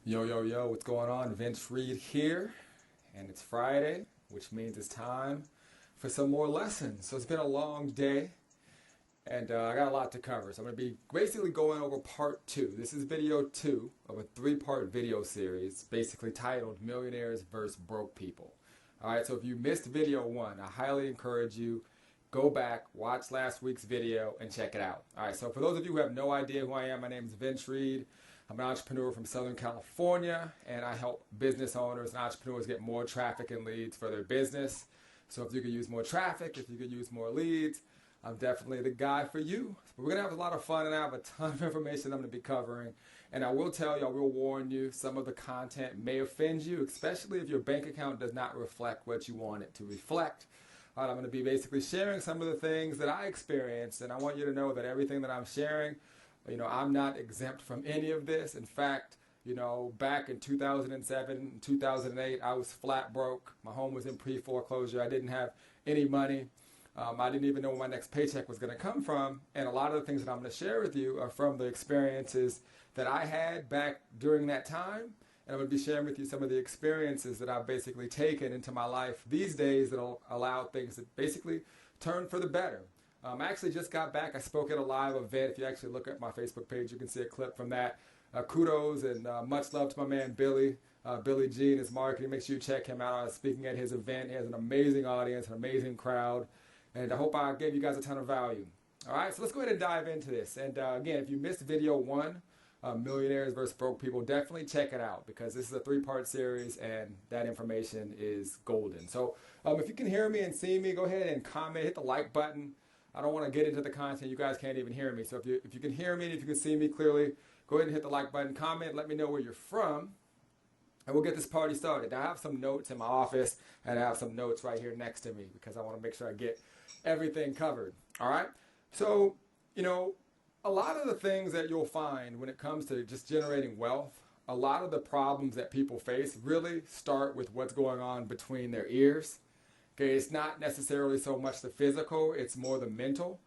Yo, yo, yo, what's going on? Vince Reed here, and it's Friday, which means it's time for some more lessons. So it's been a long day, and I got a lot to cover. So I'm going to be basically going over part two. This is video two of a three-part video series, basically titled Millionaires vs. Broke People. All right, so if you missed video one, I highly encourage you, go back, watch last week's video, and check it out. All right, so for those of you who have no idea who I am, my name is Vince Reed. I'm an entrepreneur from Southern California, and I help business owners and entrepreneurs get more traffic and leads for their business. So if you could use more traffic, if you could use more leads, I'm definitely the guy for you. But we're going to have a lot of fun, and I have a ton of information I'm going to be covering. And I will tell you, I will warn you, some of the content may offend you, especially if your bank account does not reflect what you want it to reflect. I'm going to be basically sharing some of the things that I experienced, and I want you to know that everything that I'm sharing, I'm not exempt from any of this. In fact, back in 2007, 2008, I was flat broke. My home was in pre-foreclosure. I didn't have any money. I didn't even know where my next paycheck was going to come from. And a lot of the things that I'm going to share with you are from the experiences that I had back during that time. And I'm going to be sharing with you some of the experiences that I've basically taken into my life these days that'll allow things to basically turn for the better. I actually just got back. I spoke at a live event. If you actually look at my Facebook page, you can see a clip from that. Kudos and much love to my man Billy. Billy G and his marketing. Make sure you check him out. I was speaking at his event. He has an amazing audience, an amazing crowd. And I hope I gave you guys a ton of value. All right, so let's go ahead and dive into this. And again, if you missed video one, Millionaires versus Broke People, definitely check it out because this is a three-part series and that information is golden. So if you can hear me and see me, go ahead and comment, hit the like button. I don't want to get into the content. You guys can't even hear me. So if you can hear me and if you can see me clearly, go ahead and hit the like button, comment, let me know where you're from, and we'll get this party started. Now, I have some notes in my office, and I have some notes right here next to me because I want to make sure I get everything covered. All right? So, a lot of the things that you'll find when it comes to just generating wealth, a lot of the problems that people face really start with what's going on between their ears. Okay, it's not necessarily so much the physical, it's more the mental.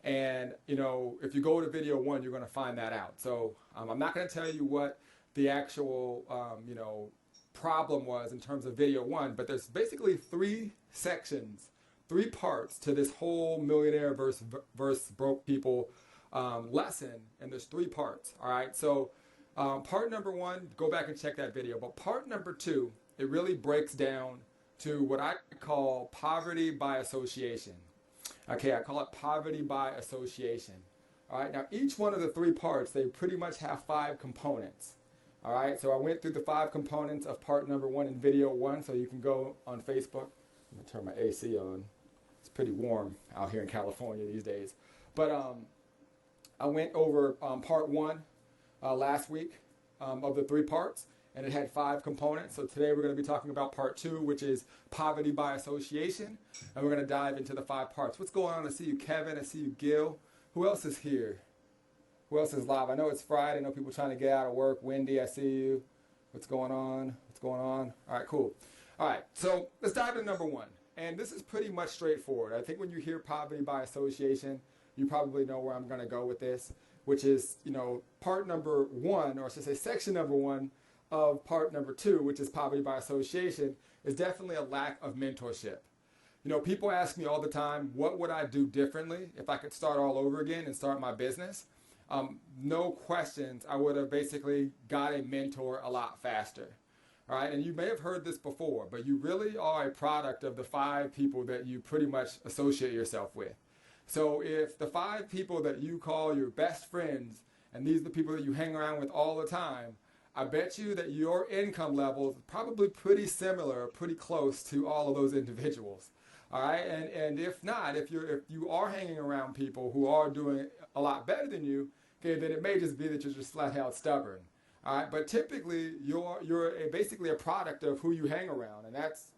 And, if you go to video one, you're going to find that out. So I'm not going to tell you what the actual, problem was in terms of video one, but there's basically three sections, three parts to this whole millionaire versus broke people lesson. And there's three parts. All right. So part number one, go back and check that video. But part number two, it really breaks down to what I call poverty by association. Okay, I call it poverty by association. All right, now each one of the three parts, they pretty much have five components. All right, so I went through the five components of part number one in video one, so you can go on Facebook. I'm gonna turn my AC on. It's pretty warm out here in California these days. But I went over part one last week of the three parts. And it had five components. So today we're going to be talking about part two, which is poverty by association. And we're going to dive into the five parts. What's going on? I see you, Kevin. I see you, Gil. Who else is here? Who else is live? I know it's Friday. I know people trying to get out of work. Wendy, I see you. What's going on? What's going on? All right, cool. All right, so let's dive into number one. And this is pretty much straightforward. I think when you hear poverty by association, you probably know where I'm going to go with this, which is, part number one, or I should say section number one, of part number two, which is poverty by association, is definitely a lack of mentorship. People ask me all the time, what would I do differently if I could start all over again and start my business? No questions, I would have basically got a mentor a lot faster. All right, and you may have heard this before, but you really are a product of the five people that you pretty much associate yourself with. So if the five people that you call your best friends, and these are the people that you hang around with all the time, I bet you that your income level is probably pretty similar, pretty close to all of those individuals. All right, and if not, if you are hanging around people who are doing a lot better than you, okay, then it may just be that you're just flat out stubborn. All right, but typically you're basically a product of who you hang around, and that's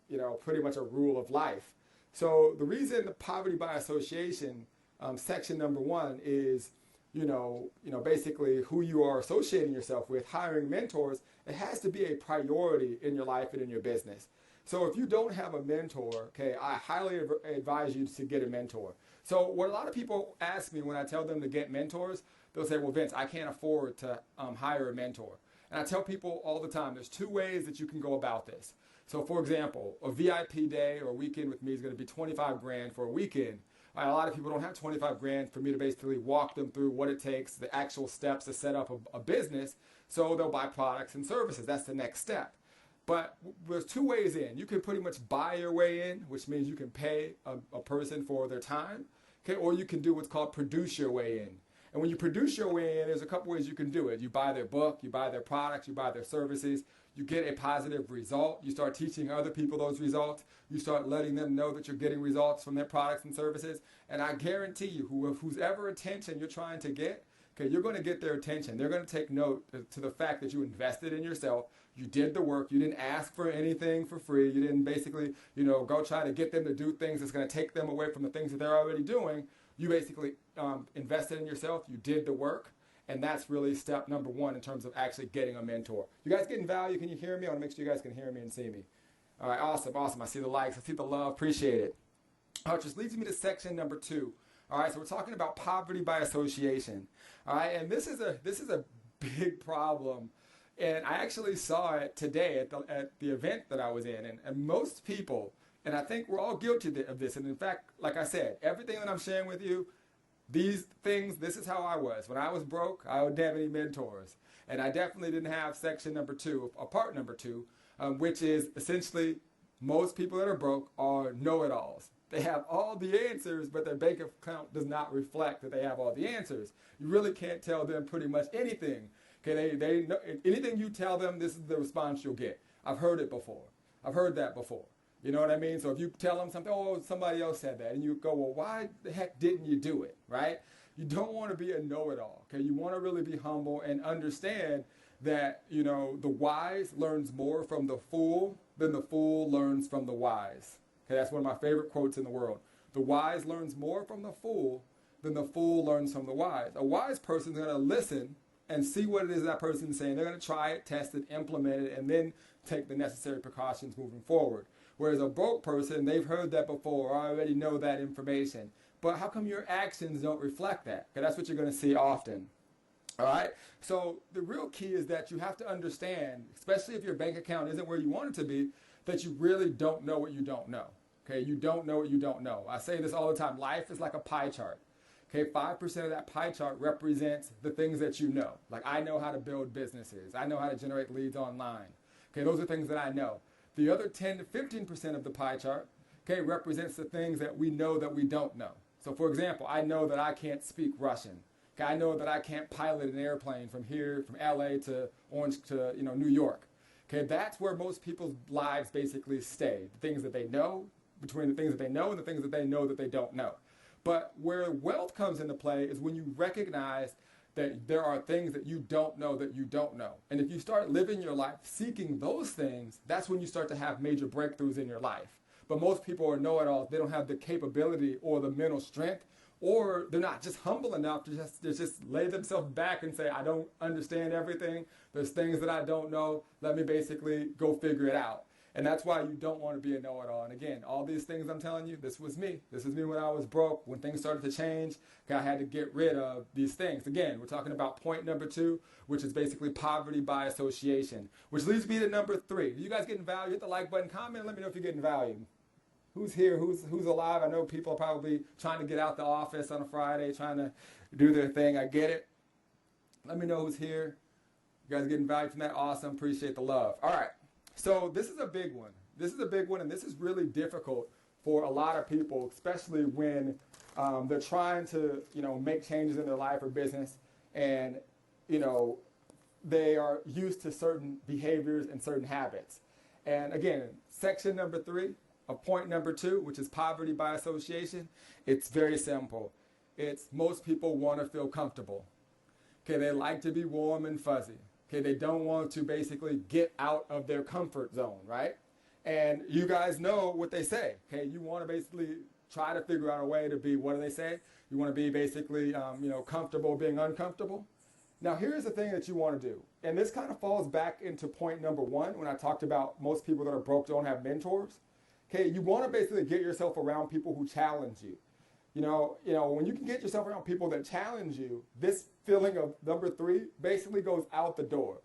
pretty much a rule of life. So the reason the poverty by association section number one is basically who you are associating yourself with, hiring mentors, it has to be a priority in your life and in your business. So if you don't have a mentor, okay, I highly advise you to get a mentor. So what a lot of people ask me when I tell them to get mentors, they'll say, well, Vince, I can't afford to hire a mentor. And I tell people all the time, there's two ways that you can go about this. So for example, a VIP day or weekend with me is going to be 25 grand for a weekend. A lot of people don't have 25 grand for me to basically walk them through what it takes, the actual steps to set up a business. So they'll buy products and services. That's the next step. But there's two ways in. You can pretty much buy your way in, which means you can pay a person for their time, okay? Or you can do what's called produce your way in. And when you produce your way in, there's a couple ways you can do it. You buy their book, you buy their products, you buy their services, you get a positive result, you start teaching other people those results, you start letting them know that you're getting results from their products and services, and I guarantee you, whose ever attention you're trying to get, okay, you're going to get their attention. They're going to take note to the fact that you invested in yourself, you did the work, you didn't ask for anything for free, you didn't basically, go try to get them to do things that's going to take them away from the things that they're already doing. You basically invested in yourself, you did the work, and that's really step number one in terms of actually getting a mentor. You guys getting value? Can you hear me? I want to make sure you guys can hear me and see me. All right, awesome. I see the likes, I see the love, appreciate it. All right, just leads me to section number 2. All right, so we're talking about poverty by association. All right, and this is a big problem, and I actually saw it today at the event that I was in, and most people, and I think we're all guilty of this. And in fact, like I said, everything that I'm sharing with you, these things, this is how I was. When I was broke, I didn't have any mentors. And I definitely didn't have section number 2, or part number 2, which is essentially most people that are broke are know-it-alls. They have all the answers, but their bank account does not reflect that they have all the answers. You really can't tell them pretty much anything. Okay, they know, anything you tell them, this is the response you'll get. I've heard it before. I've heard that before. You know what I mean? So if you tell them something, oh, somebody else said that, and you go, well, why the heck didn't you do it, right? You don't want to be a know-it-all, okay? You want to really be humble and understand that, the wise learns more from the fool than the fool learns from the wise. Okay, that's one of my favorite quotes in the world. The wise learns more from the fool than the fool learns from the wise. A wise person is going to listen and see what it is that person is saying. They're going to try it, test it, implement it, and then take the necessary precautions moving forward. Whereas a broke person, they've heard that before, or already know that information. But how come your actions don't reflect that? Okay, that's what you're going to see often. All right? So the real key is that you have to understand, especially if your bank account isn't where you want it to be, that you really don't know what you don't know. Okay, you don't know what you don't know. I say this all the time. Life is like a pie chart. Okay, 5% of that pie chart represents the things that you know. Like I know how to build businesses. I know how to generate leads online. Okay, those are things that I know. The other 10 to 15% of the pie chart, okay, represents the things that we know that we don't know. So for example, I know that I can't speak Russian. Okay, I know that I can't pilot an airplane from here, from LA to Orange to New York. Okay, that's where most people's lives basically stay. The things that they know, between the things that they know and the things that they know that they don't know. But where wealth comes into play is when you recognize that there are things that you don't know that you don't know. And if you start living your life seeking those things, that's when you start to have major breakthroughs in your life. But most people are know-it-alls. They don't have the capability or the mental strength, or they're not just humble enough to just lay themselves back and say, I don't understand everything. There's things that I don't know. Let me basically go figure it out. And that's why you don't want to be a know-it-all. And again, all these things I'm telling you, this was me. This was me when I was broke, when things started to change. I had to get rid of these things. Again, we're talking about point number 2, which is basically poverty by association, which leads me to number 3. You guys getting value? Hit the like button, comment, let me know if you're getting value. Who's here? Who's alive? I know people are probably trying to get out the office on a Friday, trying to do their thing. I get it. Let me know who's here. You guys getting value from that? Awesome. Appreciate the love. All right. So this is a big one. This is a big one, and this is really difficult for a lot of people, especially when they're trying to, make changes in their life or business, and, they are used to certain behaviors and certain habits. And again, section number 3 of point number 2, which is poverty by association, it's very simple. It's most people want to feel comfortable. Okay, they like to be warm and fuzzy. Okay, they don't want to basically get out of their comfort zone, right? And you guys know what they say. Okay, you want to basically try to figure out a way to be, what do they say? You want to be basically, comfortable being uncomfortable. Now, here's the thing that you want to do. And this kind of falls back into point number 1 when I talked about most people that are broke don't have mentors. Okay, you want to basically get yourself around people who challenge you. When you can get yourself around people that challenge you, this feeling of number 3 basically goes out the door.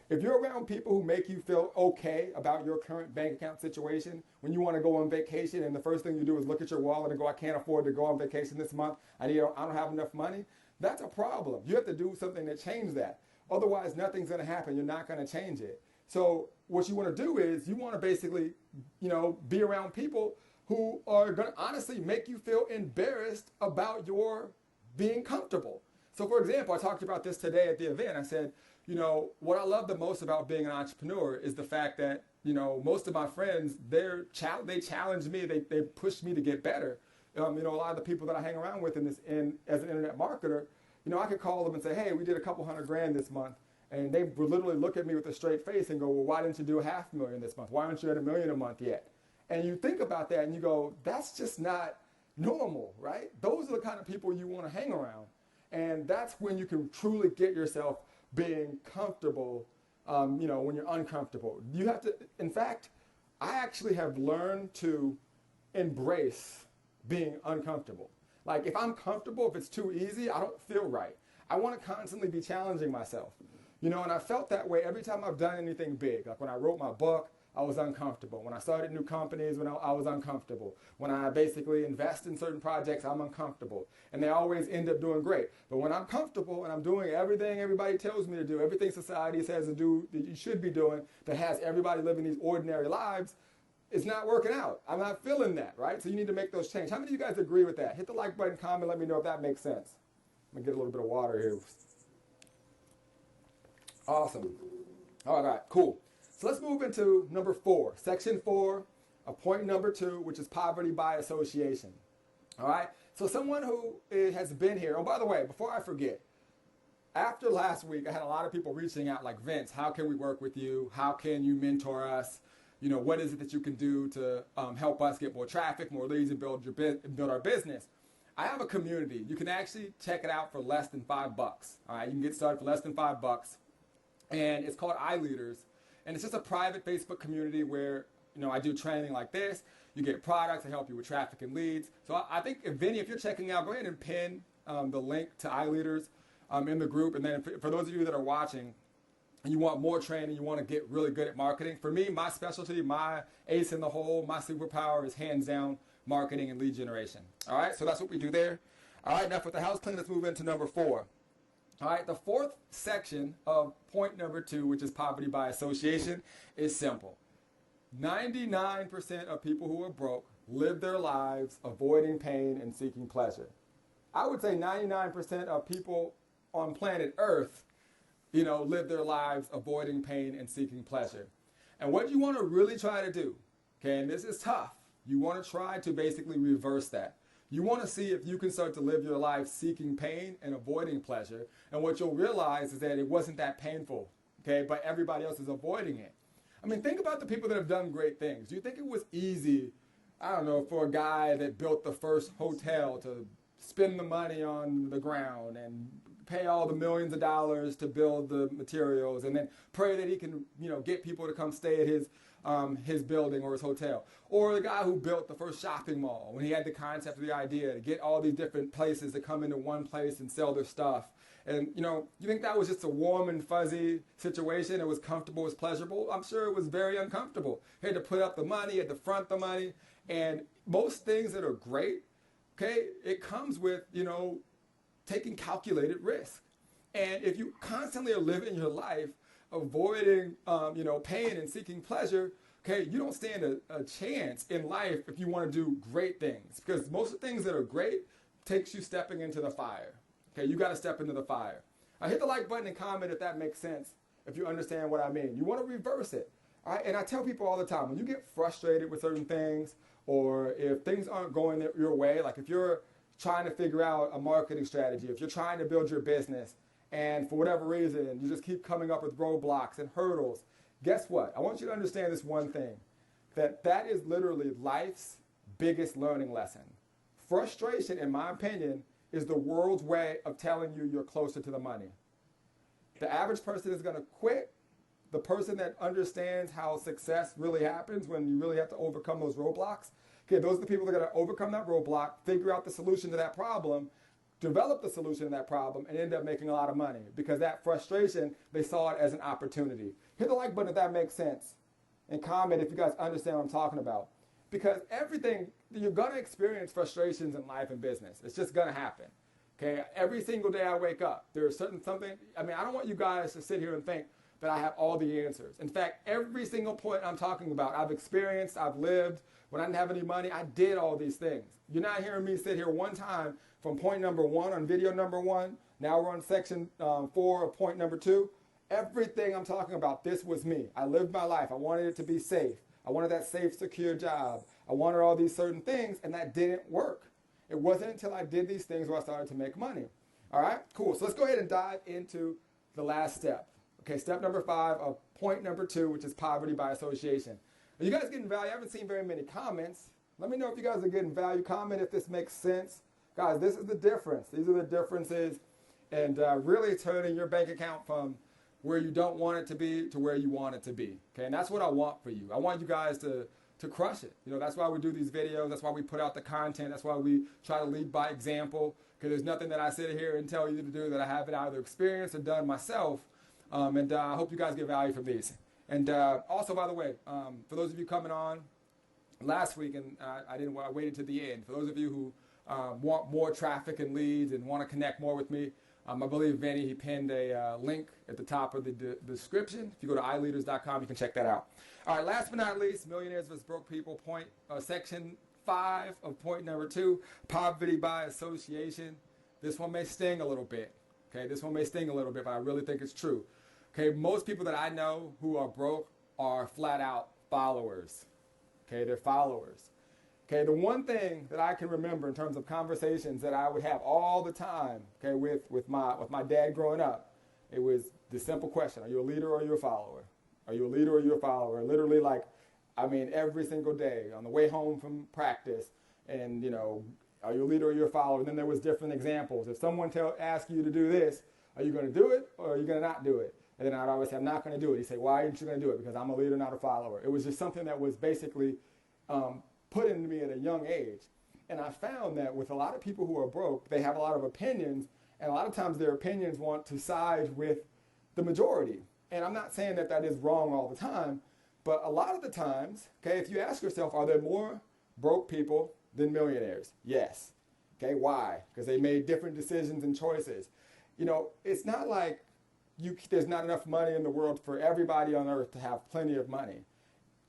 If you're around people who make you feel okay about your current bank account situation, when you want to go on vacation and the first thing you do is look at your wallet and go, I can't afford to go on vacation this month, I don't have enough money, that's a problem. You have to do something to change that. Otherwise, nothing's going to happen. You're not going to change it. So what you want to do is you want to basically, be around people who are going to honestly make you feel embarrassed about your being comfortable. So for example, I talked about this today at the event. I said, what I love the most about being an entrepreneur is the fact that, most of my friends, they challenge me, they push me to get better. A lot of the people that I hang around with as an internet marketer, I could call them and say, hey, we did a couple $100,000 this month. And they would literally look at me with a straight face and go, well, why didn't you do $500,000 this month? Why aren't you at $1 million a month yet? And you think about that and you go, that's just not normal, right? Those are the kind of people you want to hang around. And that's when you can truly get yourself being comfortable, when you're uncomfortable. You have to, in fact, I actually have learned to embrace being uncomfortable. Like if I'm comfortable, if it's too easy, I don't feel right. I want to constantly be challenging myself. And I felt that way every time I've done anything big. Like when I wrote my book, I was uncomfortable. When I started new companies, I was uncomfortable. When I basically invest in certain projects, I'm uncomfortable. And they always end up doing great. But when I'm comfortable and I'm doing everything everybody tells me to do, everything society says to do that you should be doing, that has everybody living these ordinary lives, it's not working out. I'm not feeling that, right? So you need to make those changes. How many of you guys agree with that? Hit the like button, comment, let me know if that makes sense. I'm going to get a little bit of water here. Awesome. All right, cool. So let's move into number 4, section 4 of point number 2, which is poverty by association. All right. So someone who has been here. Oh, by the way, before I forget, after last week, I had a lot of people reaching out like, Vince, how can we work with you? How can you mentor us? What is it that you can do to help us get more traffic, more leads, and build our business? I have a community. You can actually check it out for less than $5. All right. You can get started for less than $5. And it's called iLeaders. And it's just a private Facebook community where, I do training like this. You get products that help you with traffic and leads. So I think, Vinny, if you're checking out, go ahead and pin the link to iLeaders in the group. And then for those of you that are watching and you want more training, you want to get really good at marketing. For me, my specialty, my ace in the hole, my superpower is hands down marketing and lead generation. All right, so that's what we do there. All right, now for the house clean, let's move into number 4. All right, the 4th section of point number 2, which is poverty by association, is simple. 99% of people who are broke live their lives avoiding pain and seeking pleasure. I would say 99% of people on planet Earth, live their lives avoiding pain and seeking pleasure. And what you want to really try to do, okay, and this is tough, you want to try to basically reverse that. You want to see if you can start to live your life seeking pain and avoiding pleasure. And what you'll realize is that it wasn't that painful, okay, but everybody else is avoiding it. I mean, think about the people that have done great things. Do you think it was easy, for a guy that built the first hotel to spend the money on the ground and pay all the millions of dollars to build the materials and then pray that he can, get people to come stay at his building or his hotel? Or the guy who built the first shopping mall when he had the concept of the idea to get all these different places to come into one place and sell their stuff. And, you think that was just a warm and fuzzy situation? It was comfortable, it was pleasurable? I'm sure it was very uncomfortable. He had to put up the money, he had to front the money. And most things that are great, okay, it comes with, taking calculated risk. And if you constantly are living your life avoiding, pain and seeking pleasure, okay, you don't stand a chance in life if you want to do great things. Because most of the things that are great takes you stepping into the fire. Okay, you got to step into the fire. Hit the like button and comment if that makes sense, if you understand what I mean. You want to reverse it. All right, and I tell people all the time, when you get frustrated with certain things, or if things aren't going your way, like if you're trying to figure out a marketing strategy, if you're trying to build your business, and for whatever reason, you just keep coming up with roadblocks and hurdles, guess what? I want you to understand this one thing, that is literally life's biggest learning lesson. Frustration, in my opinion, is the world's way of telling you you're closer to the money. The average person is going to quit. The person that understands how success really happens when you really have to overcome those roadblocks, okay, those are the people that are going to overcome that roadblock, figure out the solution to that problem, developed the solution to that problem and ended up making a lot of money because that frustration, they saw it as an opportunity. Hit the like button if that makes sense, and comment if you guys understand what I'm talking about. Because everything, you're going to experience frustrations in life and business. It's just going to happen. Okay, every single day I wake up, there's something, I don't want you guys to sit here and think that I have all the answers. In fact, every single point I'm talking about, I've experienced, I've lived. When I didn't have any money, I did all these things. You're not hearing me sit here one time from point number 1 on video number 1. Now we're on section 4 of point number 2. Everything I'm talking about, this was me. I lived my life. I wanted it to be safe. I wanted that safe, secure job. I wanted all these certain things, and that didn't work. It wasn't until I did these things where I started to make money. All right, cool. So let's go ahead and dive into the last step. Okay, step number 5 of point number 2, which is poverty by association. Are you guys getting value? I haven't seen very many comments. Let me know if you guys are getting value. Comment if this makes sense. Guys, this is the difference. These are the differences, and really turning your bank account from where you don't want it to be to where you want it to be. Okay, and that's what I want for you. I want you guys to crush it. You know, that's why we do these videos. That's why we put out the content. That's why we try to lead by example, because there's nothing that I sit here and tell you to do that I haven't either experienced or done myself. I hope you guys get value from these. And also, by the way, for those of you coming on last week, and I waited to the end. For those of you who want more traffic and leads and want to connect more with me, I believe Vinny, he pinned a link at the top of the description. If you go to iLeaders.com, you can check that out. All right, last but not least, Millionaires vs. Broke People, section 5 of point number 2, poverty by association. This one may sting a little bit. Okay, this one may sting a little bit, but I really think it's true. Okay, most people that I know who are broke are flat out followers. Okay, they're followers. Okay, the one thing that I can remember in terms of conversations that I would have all the time, okay, with my dad growing up, it was the simple question: are you a leader or are you a follower? Are you a leader or are you a follower? Literally, every single day on the way home from practice, and are you a leader or are you a follower? And then there was different examples. If someone asks you to do this, are you going to do it or are you going to not do it? And then I'd always say, I'm not going to do it. He'd say, why aren't you going to do it? Because I'm a leader, not a follower. It was just something that was basically put into me at a young age. And I found that with a lot of people who are broke, they have a lot of opinions, and a lot of times their opinions want to side with the majority. And I'm not saying that that is wrong all the time, but a lot of the times, okay, if you ask yourself, are there more broke people than millionaires? Yes. Okay, why? Because they made different decisions and choices. It's not like there's not enough money in the world for everybody on earth to have plenty of money.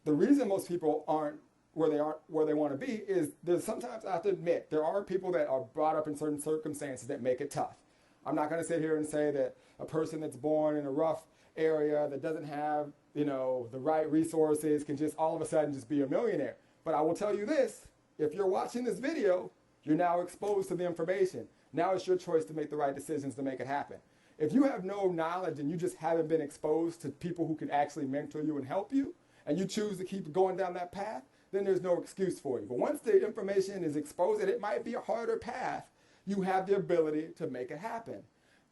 The reason most people aren't where they want to be is there's sometimes, I have to admit, there are people that are brought up in certain circumstances that make it tough. I'm not going to sit here and say that a person that's born in a rough area that doesn't have, the right resources can just all of a sudden just be a millionaire. But I will tell you this, if you're watching this video, you're now exposed to the information. Now it's your choice to make the right decisions to make it happen. If you have no knowledge and you just haven't been exposed to people who can actually mentor you and help you, and you choose to keep going down that path, then there's no excuse for you. But once the information is exposed, and it might be a harder path, you have the ability to make it happen.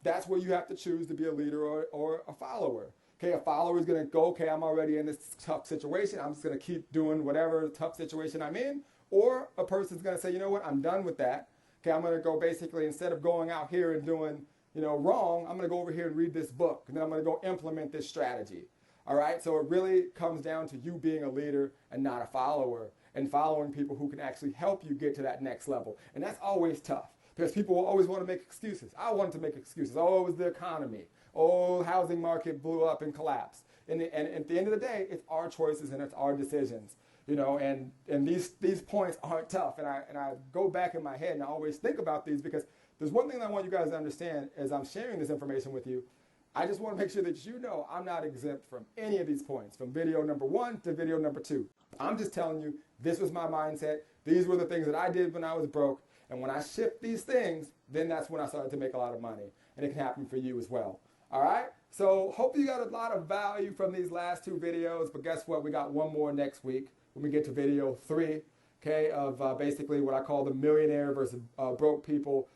That's where you have to choose to be a leader or a follower. Okay, a follower is going to go, okay, I'm already in this tough situation. I'm just going to keep doing whatever tough situation I'm in. Or a person's going to say, you know what, I'm done with that. Okay, I'm going to go basically, instead of going out here and doing, wrong, I'm going to go over here and read this book. And then I'm going to go implement this strategy. All right, so it really comes down to you being a leader and not a follower, and following people who can actually help you get to that next level. And that's always tough because people will always want to make excuses. I wanted to make excuses. Oh, it was the economy. Oh, the housing market blew up and collapsed. And at the end of the day, it's our choices and it's our decisions. And these points aren't tough. And I go back in my head and I always think about these because there's one thing I want you guys to understand as I'm sharing this information with you. I just want to make sure that I'm not exempt from any of these points, from video number 1 to video number 2. I'm just telling you, this was my mindset. These were the things that I did when I was broke. And when I shift these things, then that's when I started to make a lot of money. And it can happen for you as well. All right? So hopefully you got a lot of value from these last 2 videos. But guess what? We got one more next week when we get to video 3, okay, of basically what I call the Millionaire versus Broke People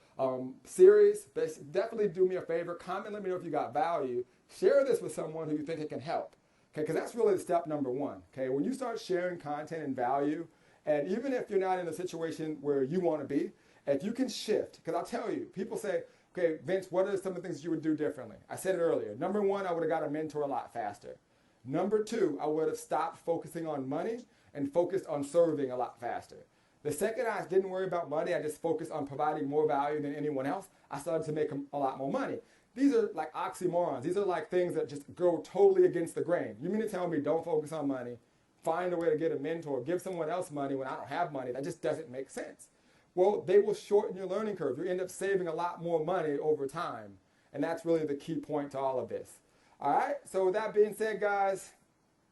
series. Definitely do me a favor. Comment, let me know if you got value. Share this with someone who you think it can help. Okay, because that's really step number 1. Okay, when you start sharing content and value, and even if you're not in a situation where you want to be, If you can shift, because I'll tell you, people say, okay, Vince, what are some of the things you would do differently? I said it earlier. Number one, I would have got a mentor a lot faster. Number two, I would have stopped focusing on money and focused on serving a lot faster. The second I didn't worry about money, I just focused on providing more value than anyone else, I started to make a lot more money. These are like oxymorons. These are like things that just go totally against the grain. You mean to tell me don't focus on money, find a way to get a mentor, give someone else money when I don't have money? That just doesn't make sense. Well, they will shorten your learning curve. You end up saving a lot more money over time. And that's really the key point to all of this. All right, so with that being said, guys,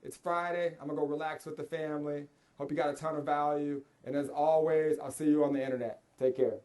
it's Friday. I'm going to go relax with the family. Hope you got a ton of value. And as always, I'll see you on the internet. Take care.